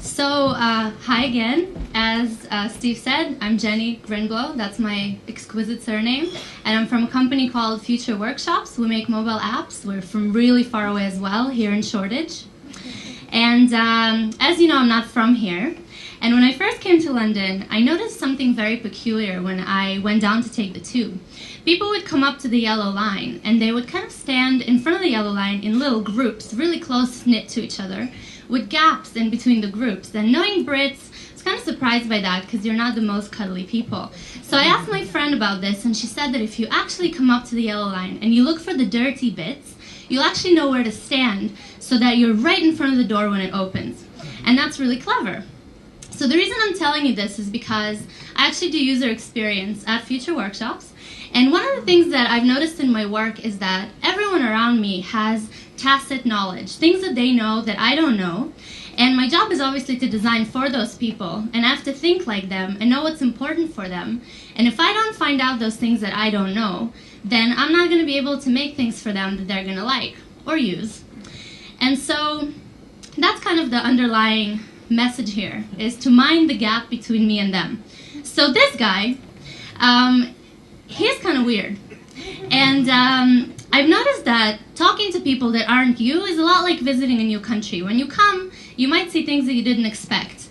Hi again. As Steve said, I'm Jenny Grinblow. That's my exquisite surname. And I'm from a company called Future Workshops. We make mobile apps. We're from really far away as well, here in Shoreditch. And as you know, I'm not from here. And when I first came to London, I noticed something very peculiar when I went down to take the tube. People would come up to the yellow line, and they would kind of stand in front of the yellow line in little groups, really close-knit to each other, with gaps in between the groups. And knowing Brits, I was kind of surprised by that because you're not the most cuddly people. So I asked my friend about this, and she said that if you actually come up to the yellow line and you look for the dirty bits, you'll actually know where to stand so that you're right in front of the door when it opens. And that's really clever. So the reason I'm telling you this is because I actually do user experience at Future Workshops. And one of the things that I've noticed in my work is that everyone around me has tacit knowledge, things that they know that I don't know. And my job is obviously to design for those people, and I have to think like them and know what's important for them. And if I don't find out those things that I don't know, then I'm not going to be able to make things for them that they're going to like or use. And so that's kind of the underlying message here, is to mind the gap between me and them. So this guy, he's kind of weird. And I've noticed that talking to people that aren't you is a lot like visiting a new country. When you come, you might see things that you didn't expect.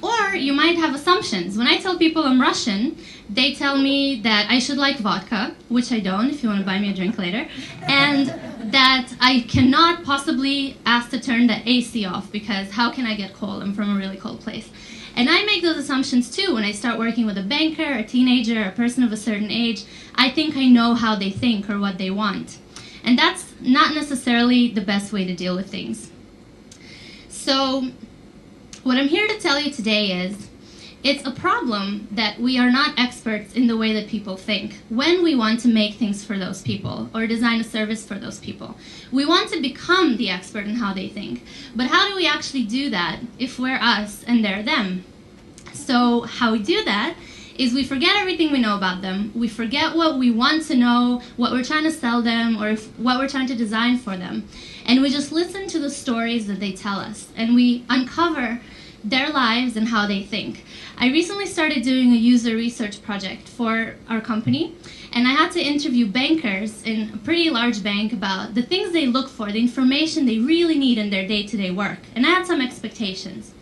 Or you might have assumptions. When I tell people I'm Russian, they tell me that I should like vodka, which I don't, if you want to buy me a drink later, and that I cannot possibly ask to turn the AC off because how can I get cold? I'm from a really cold place. And I make those assumptions too when I start working with a banker, a teenager, a person of a certain age. I think I know how they think or what they want. And that's not necessarily the best way to deal with things. So what I'm here to tell you today is it's a problem that we are not experts in the way that people think when we want to make things for those people or design a service for those people. We want to become the expert in how they think, but how do we actually do that if we're us and they're them? So how we do that is we forget everything we know about them, we forget what we want to know, what we're trying to sell them, or what we're trying to design for them, and we just listen to the stories that they tell us, and we uncover their lives and how they think. I recently started doing a user research project for our company, and I had to interview bankers in a pretty large bank about the things they look for, the information they really need in their day-to-day work, and I had some expectations.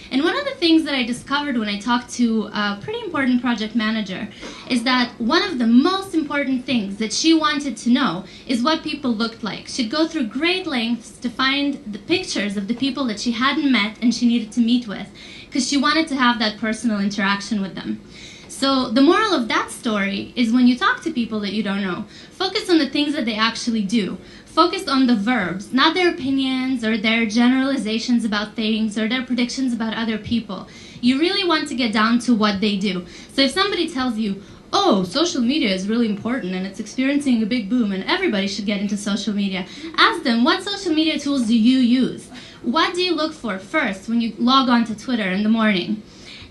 And one of the things that I discovered when I talked to a pretty important project manager is that one of the most important things that she wanted to know is what people looked like. She'd go through great lengths to find the pictures of the people that she hadn't met and she needed to meet with, because she wanted to have that personal interaction with them. So the moral of that story is when you talk to people that you don't know, focus on the things that they actually do. Focus on the verbs, not their opinions or their generalizations about things or their predictions about other people. You really want to get down to what they do. So if somebody tells you, oh, social media is really important and it's experiencing a big boom and everybody should get into social media, ask them, what social media tools do you use? What do you look for first when you log on to Twitter in the morning?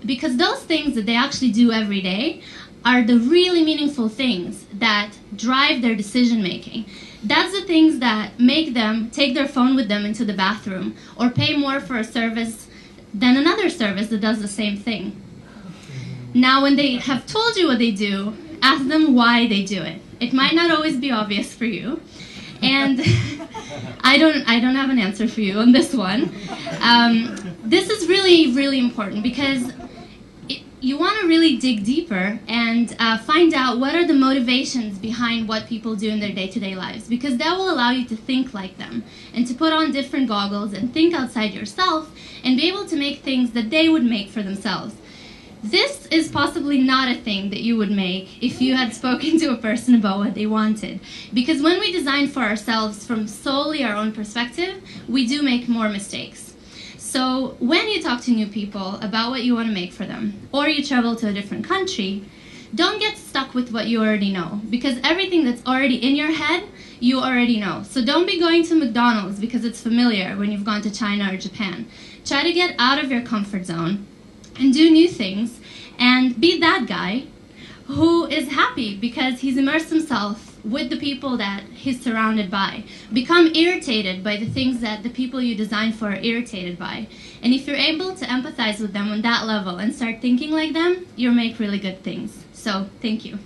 Because those things that they actually do every day are the really meaningful things that drive their decision making. That's the things that make them take their phone with them into the bathroom or pay more for a service than another service that does the same thing. Now, when they have told you what they do, ask them why they do it. It might not always be obvious for you. And I don't have an answer for you on this one. This is really, really important because you want to really dig deeper and find out what are the motivations behind what people do in their day-to-day lives, because that will allow you to think like them and to put on different goggles and think outside yourself and be able to make things that they would make for themselves. This is possibly not a thing that you would make if you had spoken to a person about what they wanted, because when we design for ourselves from solely our own perspective, we do make more mistakes. So when you talk to new people about what you want to make for them, or you travel to a different country, don't get stuck with what you already know, because everything that's already in your head, you already know. So don't be going to McDonald's because it's familiar when you've gone to China or Japan. Try to get out of your comfort zone and do new things and be that guy who is happy because he's immersed himself with the people that he's surrounded by. Become irritated by the things that the people you design for are irritated by. And if you're able to empathize with them on that level and start thinking like them, you'll make really good things. So, thank you.